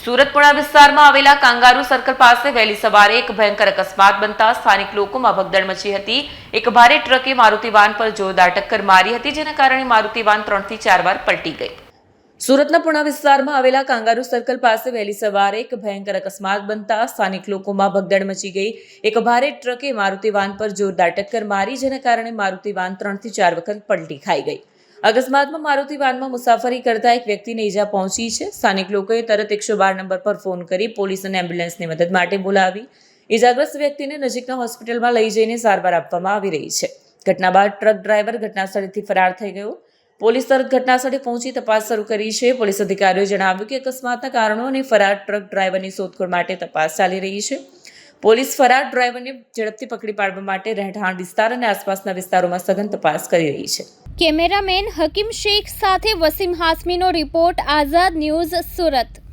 સુરતપુરા વિસ્તારમાં આવેલા kangaroo circle પાસે વહેલી સવારે એક ભયંકર અકસ્માત બનતા સ્થાનિક લોકોમાં ભગદડ મચી હતી। એક ભારે ટ્રકે મારુતિ વાન પર જોરદાર ટક્કર મારી હતી, જેના કારણે મારુતિ વાન 3 થી 4 વાર પલટી ગઈ। સુરતના પુણા વિસ્તારમાં આવેલા કાંગારુ સર્કલ પાસે વહેલી સવારે એક ભયંકર અકસ્માત બનતા સ્થાનિક લોકોમાં ભગદડ મચી ગઈ। એક ભારે ટ્રકે મારુતિ વાન પર જોરદાર ટક્કર મારી, જેના કારણે મારુતિ વાન 3 થી 4 વખત પલટી ખાઈ ગઈ। અકસ્માતમાં મારુતિ વાનમાં મુસાફરી કરતા એક વ્યક્તિને ઈજા પહોંચી છે। સ્થાનિક લોકોએ તરત 112 નંબર પર ફોન કરી પોલીસ અને એમ્બ્યુલન્સની મદદ માટે બોલાવી ઈજાગ્રસ્ત વ્યક્તિને નજીકના હોસ્પિટલમાં લઈ જઈને સારવાર આપવામાં આવી રહી છે। ઘટના બાદ ટ્રક ડ્રાઈવર ઘટનાસ્થળેથી ફરાર થઈ ગયો। પોલીસ તરત ઘટનાસ્થળે પહોંચી તપાસ શરૂ કરી છે। પોલીસ અધિકારીઓએ જણાવ્યું કે અકસ્માતના કારણો અને ફરાર ટ્રક ડ્રાઈવરની શોધખોળ માટે તપાસ ચાલી રહી છે। પોલીસ ફરાર ડ્રાઈવરને ઝડપથી પકડી પાડવા માટે રહેઠાણ વિસ્તાર અને આસપાસના વિસ્તારોમાં સઘન તપાસ કરી રહી છે। કેમેરામેન હકીમ શેખ સાથે વસીમ હાસમીનો રિપોર્ટ, આઝાદ ન્યૂઝ, સુરત।